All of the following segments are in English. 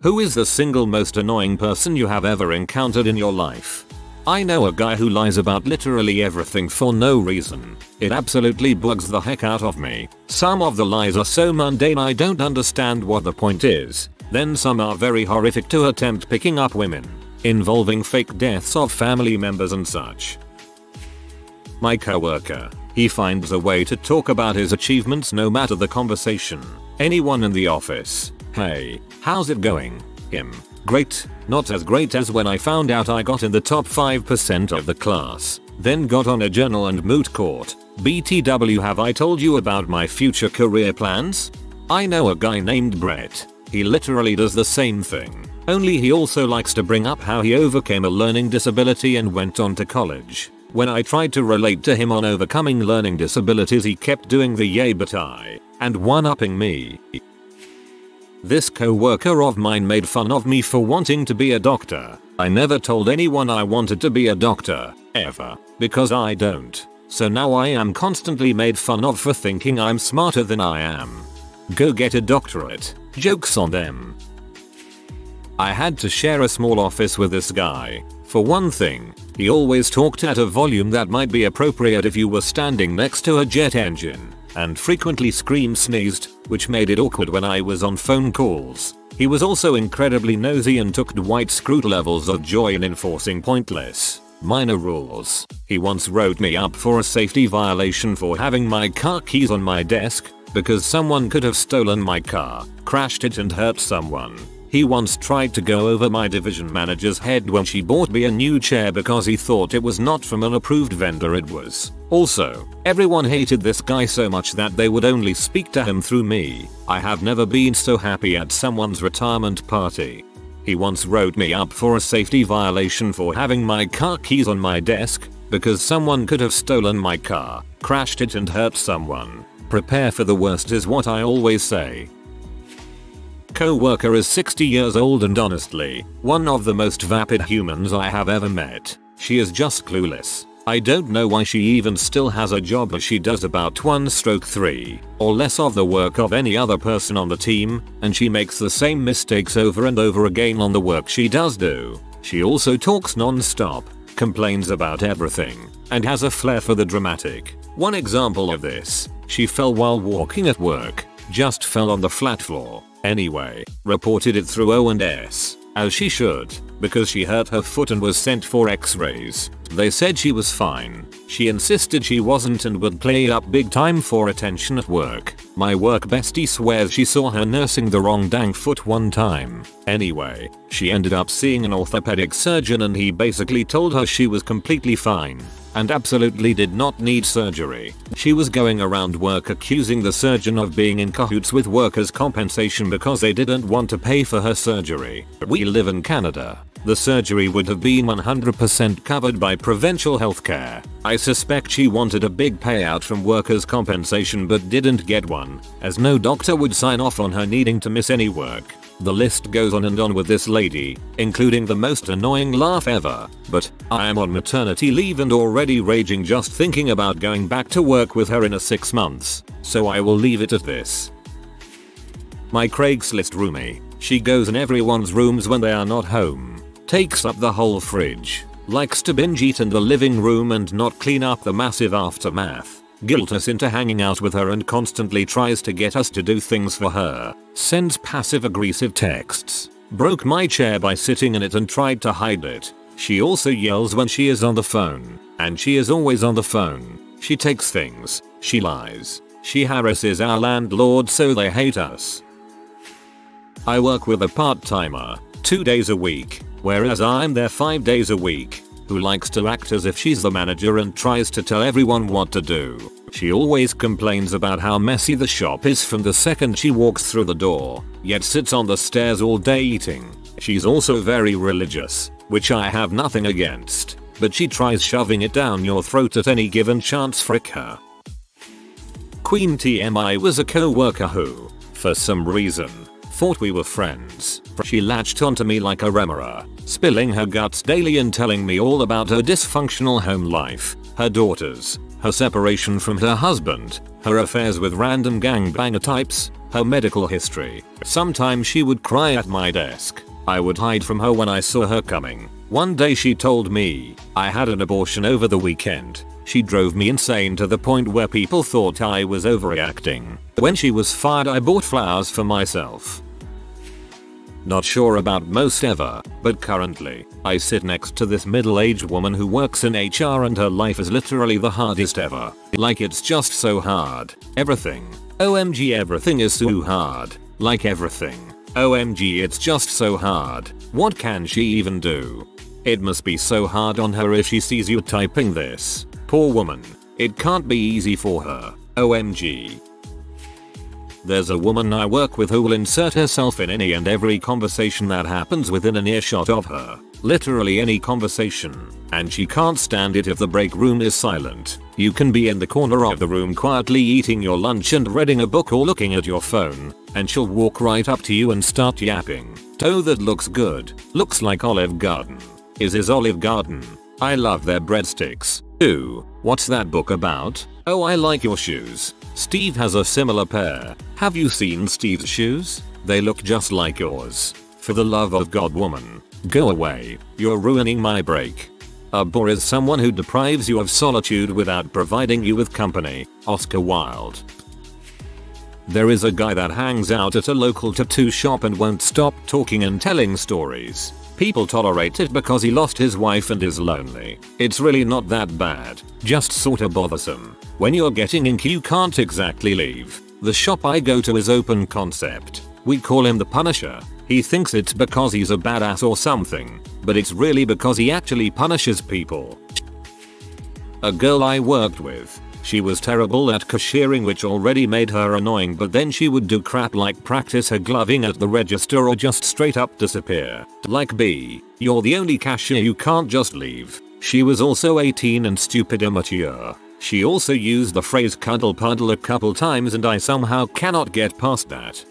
Who is the single most annoying person you have ever encountered in your life? I know a guy who lies about literally everything for no reason. It absolutely bugs the heck out of me. Some of the lies are so mundane I don't understand what the point is. Then some are very horrific to attempt picking up women, involving fake deaths of family members and such. My coworker. He finds a way to talk about his achievements no matter the conversation. Anyone in the office. Hey, how's it going? Him. Great. Not as great as when I found out I got in the top 5% of the class. Then got on a journal and moot court. BTW, have I told you about my future career plans? I know a guy named Brett. He literally does the same thing. Only he also likes to bring up how he overcame a learning disability and went on to college. When I tried to relate to him on overcoming learning disabilities, he kept doing the yay but I, and one-upping me. This co-worker of mine made fun of me for wanting to be a doctor. I never told anyone I wanted to be a doctor, ever, because I don't. So now I am constantly made fun of for thinking I'm smarter than I am. Go get a doctorate. Jokes on them. I had to share a small office with this guy. For one thing, he always talked at a volume that might be appropriate if you were standing next to a jet engine, and frequently sneezed, which made it awkward when I was on phone calls. He was also incredibly nosy and took Dwight Schrute levels of joy in enforcing pointless, minor rules. He once wrote me up for a safety violation for having my car keys on my desk, because someone could have stolen my car, crashed it and hurt someone. He once tried to go over my division manager's head when she bought me a new chair because he thought it was not from an approved vendor, it was. Also, everyone hated this guy so much that they would only speak to him through me. I have never been so happy at someone's retirement party. He once wrote me up for a safety violation for having my car keys on my desk, because someone could have stolen my car, crashed it and hurt someone. Prepare for the worst is what I always say. Co-worker is 60 years old and honestly, one of the most vapid humans I have ever met. She is just clueless. I don't know why she even still has a job, as she does about 1/3 or less of the work of any other person on the team, and she makes the same mistakes over and over again on the work she does do. She also talks non-stop, complains about everything, and has a flair for the dramatic. One example of this, she fell while walking at work, just fell on the flat floor. Anyway, reported it through O&S, as she should, because she hurt her foot and was sent for x-rays. They said she was fine. She insisted she wasn't and would play up big time for attention at work. My work bestie swears she saw her nursing the wrong dang foot one time. Anyway, she ended up seeing an orthopedic surgeon and he basically told her she was completely fine and absolutely did not need surgery. She was going around work accusing the surgeon of being in cahoots with workers' compensation because they didn't want to pay for her surgery. We live in Canada. The surgery would have been 100% covered by provincial healthcare. I suspect she wanted a big payout from workers' compensation but didn't get one, as no doctor would sign off on her needing to miss any work. The list goes on and on with this lady, including the most annoying laugh ever. But I am on maternity leave and already raging just thinking about going back to work with her in a 6 months, so I will leave it at this. My Craigslist roomie. She goes in everyone's rooms when they are not home, takes up the whole fridge, likes to binge eat in the living room and not clean up the massive aftermath, guilt us into hanging out with her and constantly tries to get us to do things for her, sends passive-aggressive texts, broke my chair by sitting in it and tried to hide it. She also yells when she is on the phone, and she is always on the phone. She takes things, she lies, she harasses our landlord so they hate us. I work with a part-timer, 2 days a week, whereas I'm there 5 days a week, who likes to act as if she's the manager and tries to tell everyone what to do. She always complains about how messy the shop is from the second she walks through the door, yet sits on the stairs all day eating. She's also very religious, which I have nothing against, but she tries shoving it down your throat at any given chance. Frick her. Queen TMI was a co-worker who, for some reason, thought we were friends. She latched onto me like a remora, spilling her guts daily and telling me all about her dysfunctional home life, her daughters, her separation from her husband, her affairs with random gangbanger types, her medical history. Sometimes she would cry at my desk. I would hide from her when I saw her coming. One day she told me I had an abortion over the weekend. She drove me insane to the point where people thought I was overreacting. When she was fired, I bought flowers for myself. Not sure about most ever, but currently, I sit next to this middle-aged woman who works in HR and her life is literally the hardest ever. Like it's just so hard. Everything. OMG, everything is so hard. Like everything. OMG, it's just so hard. What can she even do? It must be so hard on her if she sees you typing this. Poor woman. It can't be easy for her. OMG. There's a woman I work with who will insert herself in any and every conversation that happens within an earshot of her. Literally any conversation. And she can't stand it if the break room is silent. You can be in the corner of the room quietly eating your lunch and reading a book or looking at your phone, and she'll walk right up to you and start yapping. Oh, that looks good. Looks like Olive Garden. Is Olive Garden. I love their breadsticks. Ooh, what's that book about? Oh, I like your shoes. Steve has a similar pair. Have you seen Steve's shoes? They look just like yours. For the love of God, woman. Go away. You're ruining my break. A bore is someone who deprives you of solitude without providing you with company. Oscar Wilde. There is a guy that hangs out at a local tattoo shop and won't stop talking and telling stories. People tolerate it because he lost his wife and is lonely. It's really not that bad, just sorta bothersome. When you're getting ink you can't exactly leave. The shop I go to is open concept. We call him the Punisher. He thinks it's because he's a badass or something, but it's really because he actually punishes people. A girl I worked with. She was terrible at cashiering, which already made her annoying, but then she would do crap like practice her gloving at the register or just straight up disappear. Like B, you're the only cashier, you can't just leave. She was also 18 and stupid immature. She also used the phrase cuddle puddle a couple times and I somehow cannot get past that.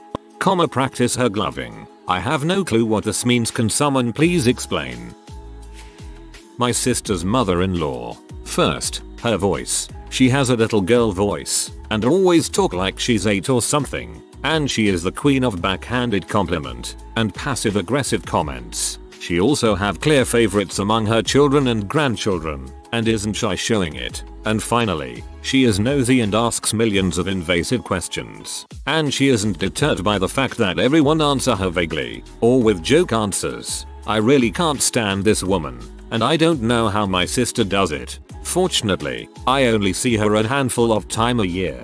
Practice her gloving. I have no clue what this means, can someone please explain? My sister's mother-in-law. First, her voice. She has a little girl voice, and always talk like she's 8 or something, and she is the queen of backhanded compliment, and passive aggressive comments. She also have clear favorites among her children and grandchildren, and isn't shy showing it. And finally, she is nosy and asks millions of invasive questions. And she isn't deterred by the fact that everyone answer her vaguely, or with joke answers. I really can't stand this woman, and I don't know how my sister does it. Fortunately, I only see her a handful of time a year.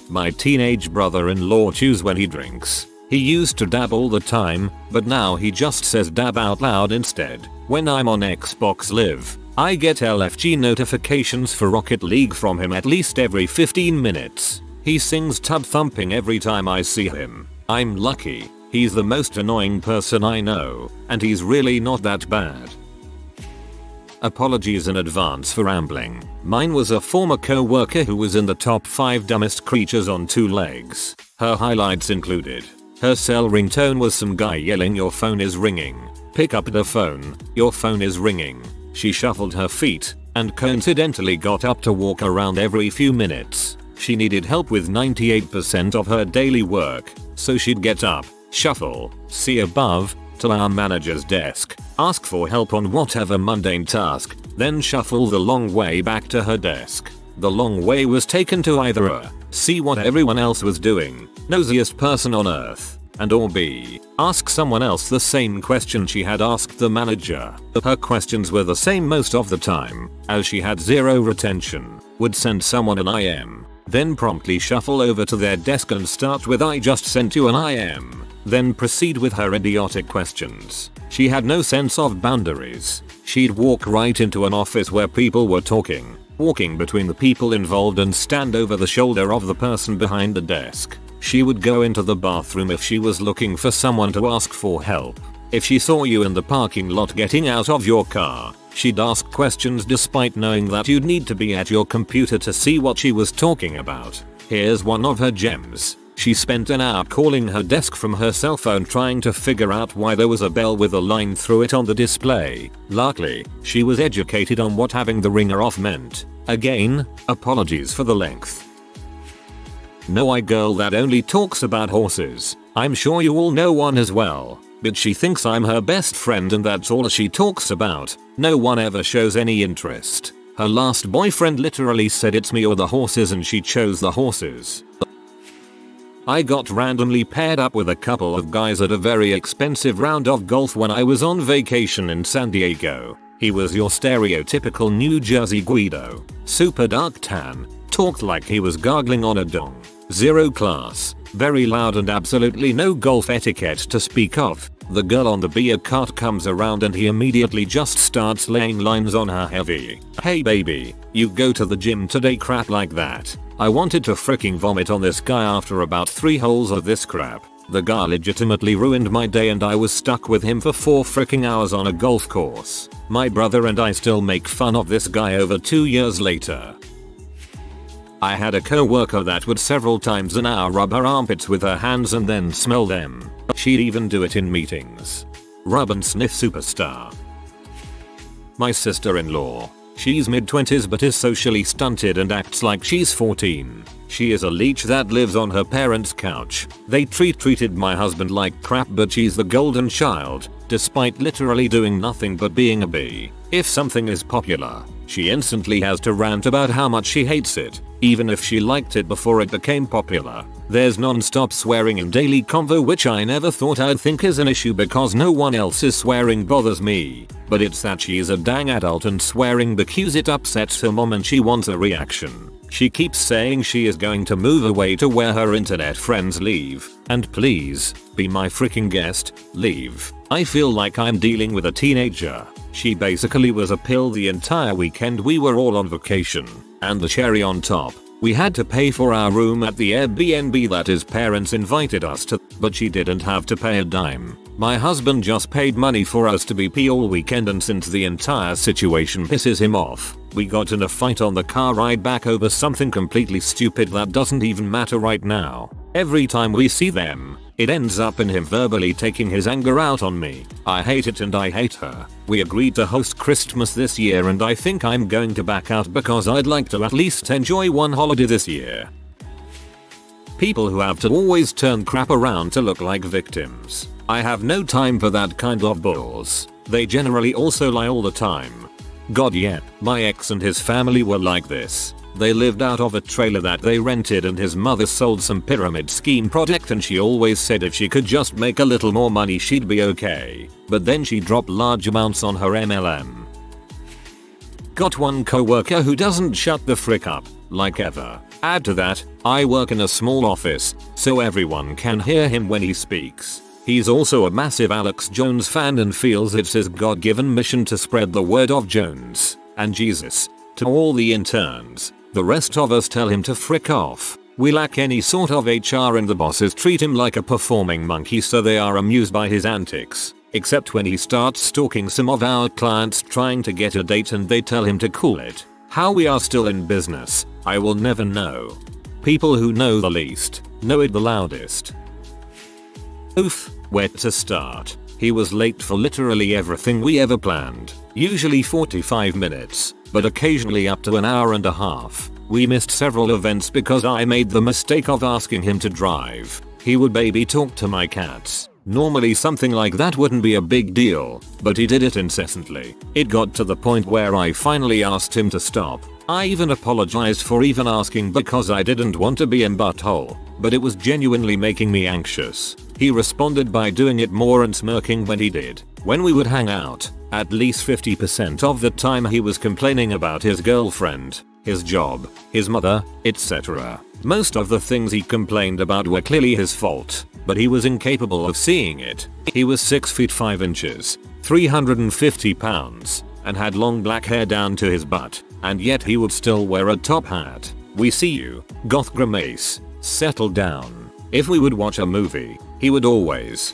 My teenage brother-in-law chews when he drinks. He used to dab all the time, but now he just says dab out loud instead. When I'm on Xbox Live, I get LFG notifications for Rocket League from him at least every 15 minutes. He sings tub thumping every time I see him. I'm lucky. He's the most annoying person I know, and he's really not that bad. Apologies in advance for rambling. Mine was a former co-worker who was in the top 5 dumbest creatures on 2 legs. Her highlights included: her cell ringtone was some guy yelling your phone is ringing. Pick up the phone, your phone is ringing. She shuffled her feet, and coincidentally got up to walk around every few minutes. She needed help with 98% of her daily work, so she'd get up, shuffle, see above, to our manager's desk, ask for help on whatever mundane task, then shuffle the long way back to her desk. The long way was taken to either A, see what everyone else was doing, nosiest person on earth, and or B, ask someone else the same question she had asked the manager. Her questions were the same most of the time, as she had zero retention, would send someone an IM, then promptly shuffle over to their desk and start with I just sent you an IM, then proceed with her idiotic questions. She had no sense of boundaries. She'd walk right into an office where people were talking, walking between the people involved and stand over the shoulder of the person behind the desk. She would go into the bathroom if she was looking for someone to ask for help. If she saw you in the parking lot getting out of your car, she'd ask questions despite knowing that you'd need to be at your computer to see what she was talking about. Here's one of her gems. She spent an hour calling her desk from her cell phone trying to figure out why there was a bell with a line through it on the display. Luckily, she was educated on what having the ringer off meant. Again, apologies for the length. Know a girl that only talks about horses. I'm sure you all know one as well. But she thinks I'm her best friend and that's all she talks about. No one ever shows any interest. Her last boyfriend literally said it's me or the horses and she chose the horses. I got randomly paired up with a couple of guys at a very expensive round of golf when I was on vacation in San Diego. He was your stereotypical New Jersey Guido. Super dark tan. Talked like he was gargling on a dong. Zero class. Very loud and absolutely no golf etiquette to speak of. The girl on the beer cart comes around and he immediately just starts laying lines on her heavy. Hey baby, you go to the gym today crap like that. I wanted to freaking vomit on this guy after about 3 holes of this crap. The guy legitimately ruined my day and I was stuck with him for 4 freaking hours on a golf course. My brother and I still make fun of this guy over 2 years later. I had a co-worker that would several times an hour rub her armpits with her hands and then smell them. She'd even do it in meetings. Rub and sniff superstar. My sister-in-law. She's mid-20s but is socially stunted and acts like she's 14. She is a leech that lives on her parents' couch. They treated my husband like crap but she's the golden child, despite literally doing nothing but being a bee. If something is popular, she instantly has to rant about how much she hates it, even if she liked it before it became popular. There's non-stop swearing in daily convo which I never thought I'd think is an issue because no one else's swearing bothers me. But it's that she's a dang adult and swearing because it upsets her mom and she wants a reaction. She keeps saying she is going to move away to where her internet friends live. And please, be my freaking guest, leave. I feel like I'm dealing with a teenager. She basically was a pill the entire weekend we were all on vacation. And the cherry on top, we had to pay for our room at the Airbnb that his parents invited us to, but she didn't have to pay a dime. My husband just paid money for us to be pee all weekend and since the entire situation pisses him off, we got in a fight on the car ride back over something completely stupid that doesn't even matter right now. Every time we see them, it ends up in him verbally taking his anger out on me. I hate it and I hate her. We agreed to host Christmas this year and I think I'm going to back out because I'd like to at least enjoy one holiday this year. People who have to always turn crap around to look like victims. I have no time for that kind of bulls. They generally also lie all the time. God yeah, my ex and his family were like this. They lived out of a trailer that they rented and his mother sold some pyramid scheme product and she always said if she could just make a little more money she'd be okay. But then she dropped large amounts on her MLM. Got one coworker who doesn't shut the frick up, like ever. Add to that, I work in a small office, so everyone can hear him when he speaks. He's also a massive Alex Jones fan and feels it's his God-given mission to spread the word of Jones and Jesus to all the interns. The rest of us tell him to frick off. We lack any sort of HR and the bosses treat him like a performing monkey so they are amused by his antics. Except when he starts stalking some of our clients trying to get a date and they tell him to cool it. How we are still in business, I will never know. People who know the least, know it the loudest. Oof, where to start? He was late for literally everything we ever planned. Usually 45 minutes, but occasionally up to an hour and a half. We missed several events because I made the mistake of asking him to drive. He would baby talk to my cats. Normally something like that wouldn't be a big deal, but he did it incessantly. It got to the point where I finally asked him to stop. I even apologized for even asking because I didn't want to be in butthole, but it was genuinely making me anxious. He responded by doing it more and smirking when he did. When we would hang out, at least 50% of the time he was complaining about his girlfriend, his job, his mother, etc. Most of the things he complained about were clearly his fault, but he was incapable of seeing it. He was 6 feet 5 inches, 350 pounds, and had long black hair down to his butt, and yet he would still wear a top hat. We see you, goth grimace, settle down. If we would watch a movie, he would always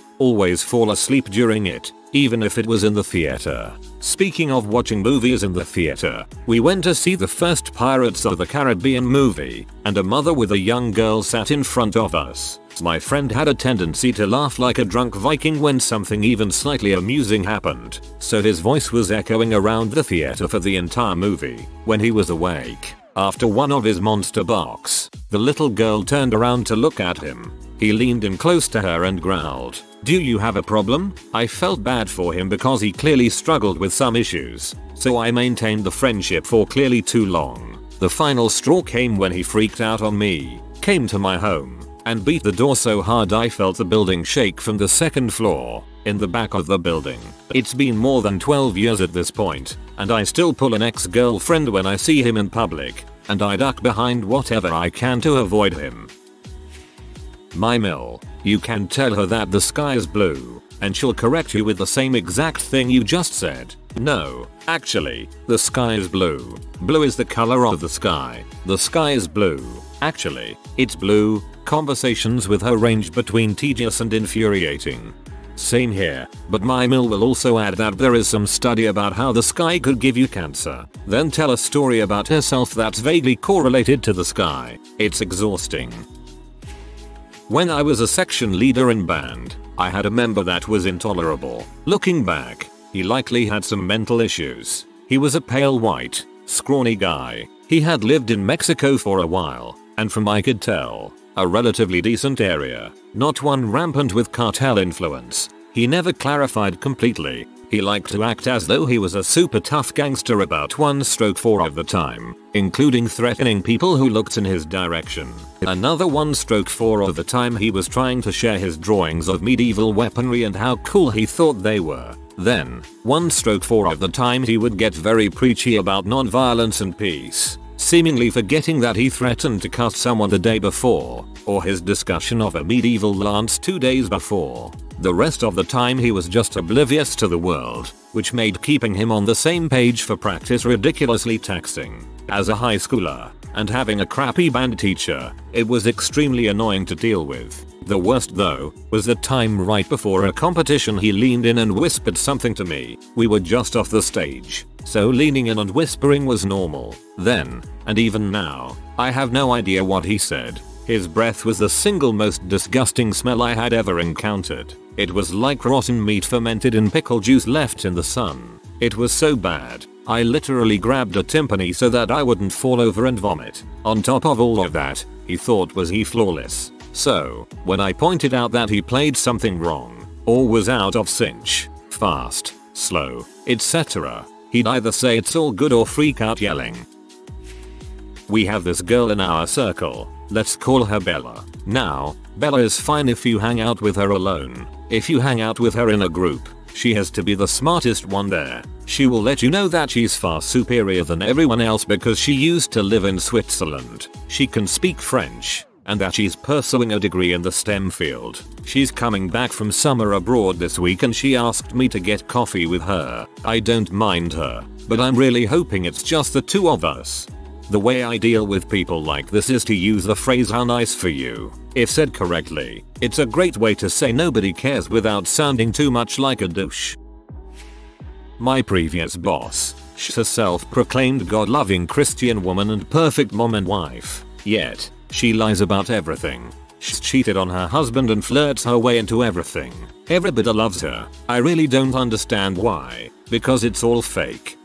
fall asleep during it, even if it was in the theater. Speaking of watching movies in the theater, we went to see the first Pirates of the Caribbean movie, and a mother with a young girl sat in front of us. My friend had a tendency to laugh like a drunk Viking when something even slightly amusing happened, so his voice was echoing around the theater for the entire movie. When he was awake, After one of his monster barks, the little girl turned around to look at him. He leaned in close to her and growled, "Do you have a problem?" I felt bad for him because he clearly struggled with some issues, so I maintained the friendship for clearly too long. The final straw came when he freaked out on me, came to my home, and beat the door so hard I felt the building shake from the second floor. In the back of the building. It's been more than 12 years at this point, and I still pull an ex-girlfriend when I see him in public, and I duck behind whatever I can to avoid him. My Mill, you can tell her that the sky is blue, and she'll correct you with the same exact thing you just said. No, actually, the sky is blue. Blue is the color of the sky. The sky is blue. Actually, it's blue. Conversations with her range between tedious and infuriating. Same here, but my Mill will also add that there is some study about how the sky could give you cancer, then tell a story about herself that's vaguely correlated to the sky. It's exhausting. When I was a section leader in band, I had a member that was intolerable. Looking back, he likely had some mental issues. He was a pale white, scrawny guy. He had lived in Mexico for a while, and from I could tell, a relatively decent area, not one rampant with cartel influence. He never clarified completely. He liked to act as though he was a super tough gangster about 1/4 of the time, including threatening people who looked in his direction. Another 1/4 of the time he was trying to share his drawings of medieval weaponry and how cool he thought they were. Then, 1/4 of the time he would get very preachy about non-violence and peace, seemingly forgetting that he threatened to cuss someone the day before, or his discussion of a medieval lance 2 days before. The rest of the time he was just oblivious to the world, which made keeping him on the same page for practice ridiculously taxing. As a high schooler, and having a crappy band teacher, it was extremely annoying to deal with. The worst though, was the time right before a competition he leaned in and whispered something to me. We were just off the stage, so leaning in and whispering was normal. Then, and even now, I have no idea what he said. His breath was the single most disgusting smell I had ever encountered. It was like rotten meat fermented in pickle juice left in the sun. It was so bad, I literally grabbed a timpani so that I wouldn't fall over and vomit. On top of all of that, he thought was he flawless. So, when I pointed out that he played something wrong, or was out of sync, fast, slow, etc., he'd either say it's all good or freak out yelling. We have this girl in our circle, let's call her Bella. Now, Bella is fine if you hang out with her alone. If you hang out with her in a group, she has to be the smartest one there. She will let you know that she's far superior than everyone else because she used to live in Switzerland. She can speak French, and that she's pursuing a degree in the STEM field. She's coming back from summer abroad this week and she asked me to get coffee with her. I don't mind her, but I'm really hoping it's just the two of us. The way I deal with people like this is to use the phrase "how nice for you." If said correctly, it's a great way to say nobody cares without sounding too much like a douche. My previous boss, she's a self-proclaimed God-loving Christian woman and perfect mom and wife. Yet, she lies about everything. She's cheated on her husband and flirts her way into everything. Everybody loves her. I really don't understand why, because it's all fake.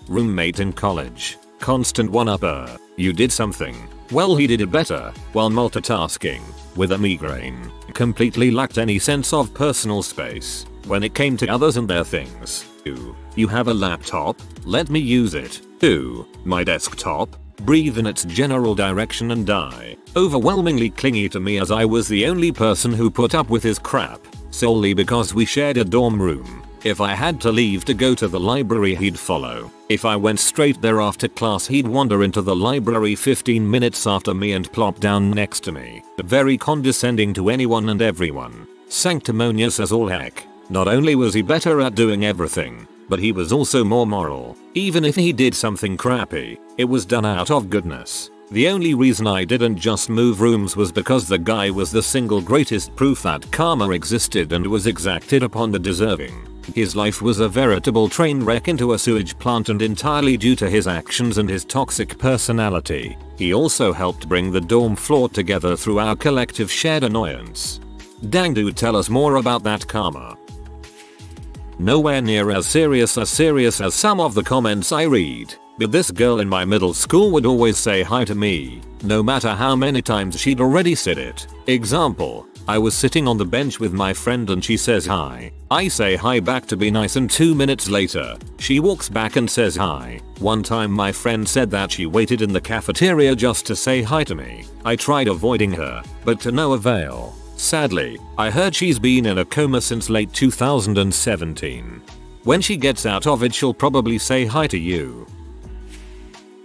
Roommate in college. Constant one-upper. You did something. Well, he did it better, while multitasking, with a migraine. Completely lacked any sense of personal space when it came to others and their things. 2. You have a laptop? Let me use it. 2. My desktop? Breathe in its general direction and die. Overwhelmingly clingy to me as I was the only person who put up with his crap, solely because we shared a dorm room. If I had to leave to go to the library, he'd follow. If I went straight there after class, he'd wander into the library 15 minutes after me and plop down next to me. Very condescending to anyone and everyone. Sanctimonious as all heck. Not only was he better at doing everything, but he was also more moral. Even if he did something crappy, it was done out of goodness. The only reason I didn't just move rooms was because the guy was the single greatest proof that karma existed and was exacted upon the deserving. His life was a veritable train wreck into a sewage plant, and entirely due to his actions and his toxic personality. He also helped bring the dorm floor together through our collective shared annoyance. Dang, dude, tell us more about that karma. Nowhere near as serious as some of the comments I read. But this girl in my middle school would always say hi to me, no matter how many times she'd already said it. Example, I was sitting on the bench with my friend and she says hi. I say hi back to be nice and 2 minutes later, she walks back and says hi. One time my friend said that she waited in the cafeteria just to say hi to me. I tried avoiding her, but to no avail. Sadly, I heard she's been in a coma since late 2017. When she gets out of it she'll probably say hi to you.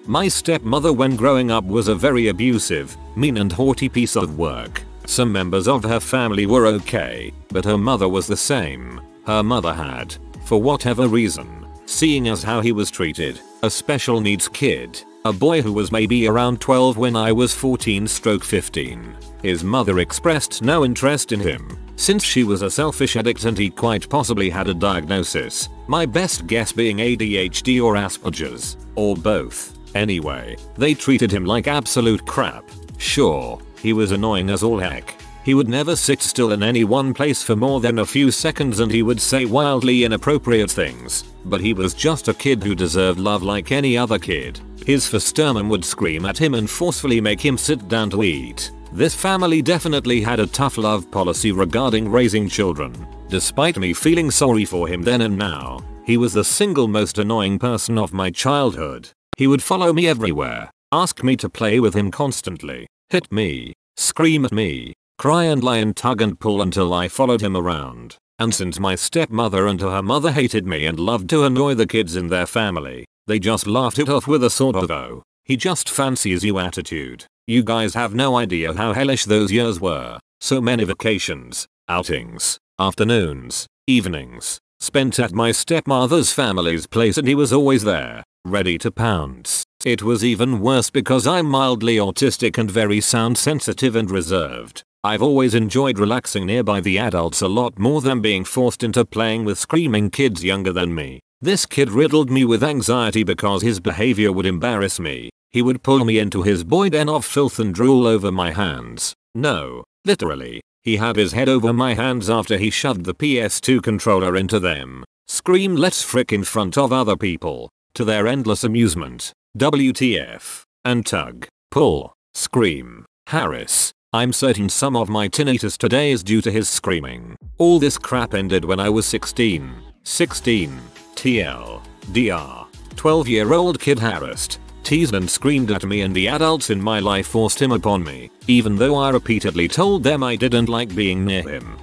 My stepmother when growing up was a very abusive, mean and haughty piece of work. Some members of her family were okay, but her mother was the same. Her mother had, for whatever reason, seeing as how he was treated, a special needs kid, a boy who was maybe around 12 when I was 14/15. His mother expressed no interest in him, since she was a selfish addict and he quite possibly had a diagnosis, my best guess being ADHD or Asperger's, or both. Anyway, they treated him like absolute crap. Sure, he was annoying as all heck. He would never sit still in any one place for more than a few seconds and he would say wildly inappropriate things, but he was just a kid who deserved love like any other kid. His foster mom would scream at him and forcefully make him sit down to eat. This family definitely had a tough love policy regarding raising children. Despite me feeling sorry for him then and now, he was the single most annoying person of my childhood. He would follow me everywhere, ask me to play with him constantly, hit me, scream at me, cry and lie and tug and pull until I followed him around. And since my stepmother and her mother hated me and loved to annoy the kids in their family, they just laughed it off with a sort of "oh, he just fancies you" attitude. You guys have no idea how hellish those years were. So many vacations, outings, afternoons, evenings, spent at my stepmother's family's place and he was always there, ready to pounce. It was even worse because I'm mildly autistic and very sound sensitive and reserved. I've always enjoyed relaxing nearby the adults a lot more than being forced into playing with screaming kids younger than me. This kid riddled me with anxiety because his behavior would embarrass me. He would pull me into his boy den of filth and drool over my hands. No, literally, he had his head over my hands after he shoved the PS2 controller into them. Scream "let's frick" in front of other people, to their endless amusement. WTF. And tug, pull, scream, harass. I'm certain some of my tinnitus today is due to his screaming. All this crap ended when I was 16. 16. TL. DR. 12-year-old kid harassed, teased and screamed at me and the adults in my life forced him upon me, even though I repeatedly told them I didn't like being near him.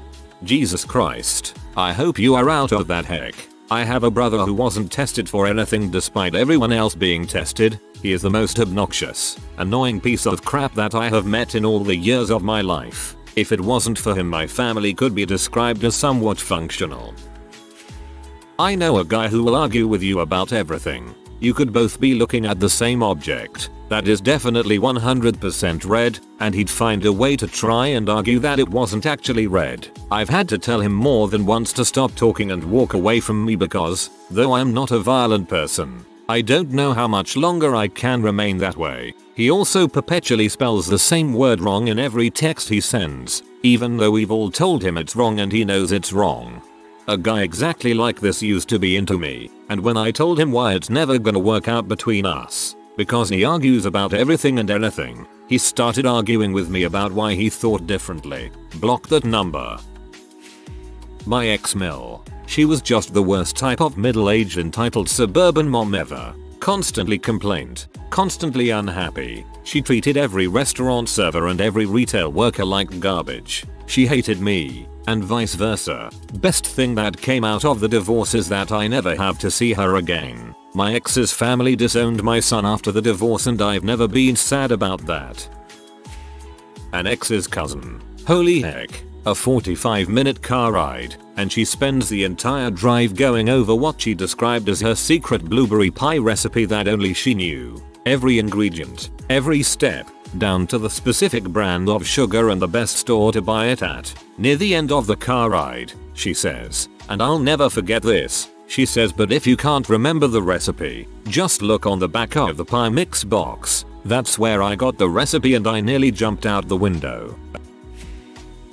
Jesus Christ. I hope you are out of that heck. I have a brother who wasn't tested for anything despite everyone else being tested. He is the most obnoxious, annoying piece of crap that I have met in all the years of my life. If it wasn't for him my family could be described as somewhat functional. I know a guy who will argue with you about everything. You could both be looking at the same object that is definitely 100% red, and he'd find a way to try and argue that it wasn't actually red. I've had to tell him more than once to stop talking and walk away from me because, though I'm not a violent person, I don't know how much longer I can remain that way. He also perpetually spells the same word wrong in every text he sends, even though we've all told him it's wrong and he knows it's wrong. A guy exactly like this used to be into me, and when I told him why it's never gonna work out between us, because he argues about everything and anything, he started arguing with me about why he thought differently. Block that number. My ex-Mill. She was just the worst type of middle-aged entitled suburban mom ever. Constantly complained, constantly unhappy. She treated every restaurant server and every retail worker like garbage. She hated me, and vice versa. Best thing that came out of the divorce is that I never have to see her again. My ex's family disowned my son after the divorce and I've never been sad about that. An ex's cousin. Holy heck. A 45-minute car ride, and she spends the entire drive going over what she described as her secret blueberry pie recipe that only she knew. Every ingredient, every step, down to the specific brand of sugar and the best store to buy it at. Near the end of the car ride, she says, and I'll never forget this, she says, but if you can't remember the recipe, just look on the back of the pie mix box. That's where I got the recipe and I nearly jumped out the window.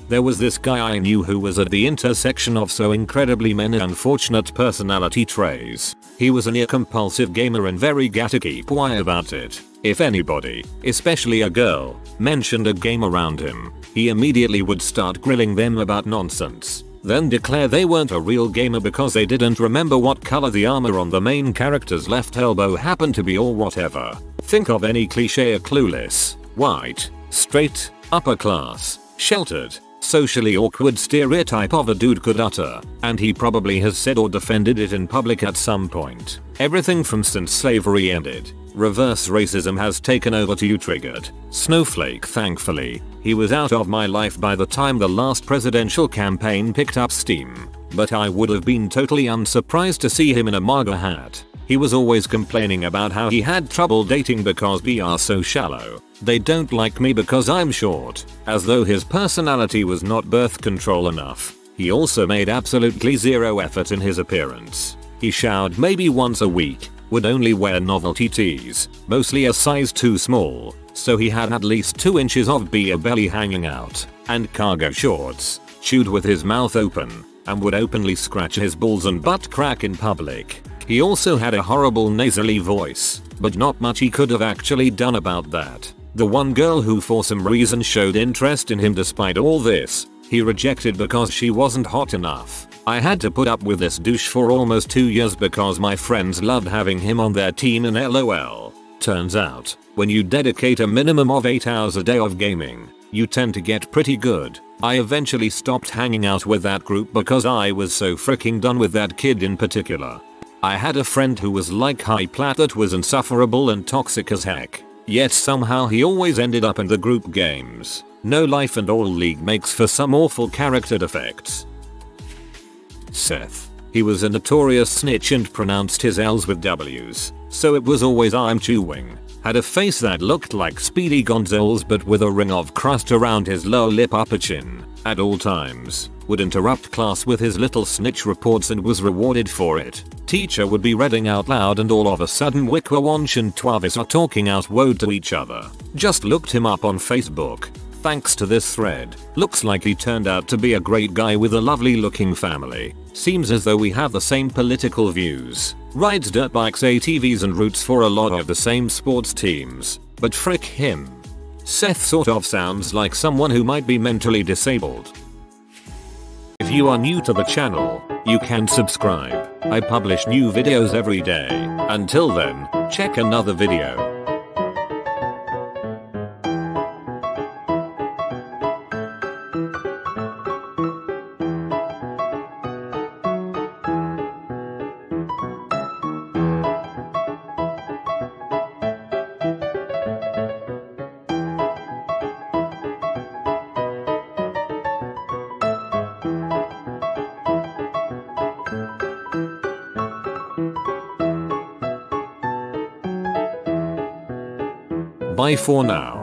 There was this guy I knew who was at the intersection of so incredibly many unfortunate personality traits. He was a near compulsive gamer and very gaticky about it. If anybody, especially a girl, mentioned a game around him, he immediately would start grilling them about nonsense. Then declare they weren't a real gamer because they didn't remember what color the armor on the main character's left elbow happened to be or whatever. Think of any cliche: a clueless, white, straight, upper class, sheltered, socially awkward stereotype of a dude could utter, and he probably has said or defended it in public at some point. Everything from since slavery ended, reverse racism has taken over to you triggered. Snowflake. Thankfully, he was out of my life by the time the last presidential campaign picked up steam, but I would have been totally unsurprised to see him in a MAGA hat. He was always complaining about how he had trouble dating because we are so shallow. They don't like me because I'm short, as though his personality was not birth control enough. He also made absolutely zero effort in his appearance. He showered maybe once a week, would only wear novelty tees, mostly a size too small, so he had at least 2 inches of beer belly hanging out, and cargo shorts, chewed with his mouth open, and would openly scratch his balls and butt crack in public. He also had a horrible nasally voice, but not much he could have actually done about that. The one girl who for some reason showed interest in him despite all this, he rejected because she wasn't hot enough. I had to put up with this douche for almost 2 years because my friends loved having him on their team and LOL. Turns out, when you dedicate a minimum of 8 hours a day of gaming, you tend to get pretty good. I eventually stopped hanging out with that group because I was so freaking done with that kid in particular. I had a friend who was like high plat that was insufferable and toxic as heck, yet somehow he always ended up in the group games. No life and all league makes for some awful character defects. Seth. He was a notorious snitch and pronounced his L's with W's, so it was always I'm chewing. Had a face that looked like Speedy Gonzales but with a ring of crust around his lower lip upper chin at all times. Would interrupt class with his little snitch reports and was rewarded for it. Teacher would be reading out loud and all of a sudden Wikwawanch and Twavis are talking out loud to each other. Just looked him up on Facebook. Thanks to this thread, looks like he turned out to be a great guy with a lovely looking family. Seems as though we have the same political views. Rides dirt bikes, ATVs and roots for a lot of the same sports teams. But frick him. Seth sort of sounds like someone who might be mentally disabled. If you are new to the channel, you can subscribe. I publish new videos every day. Until then, check another video. Bye for now.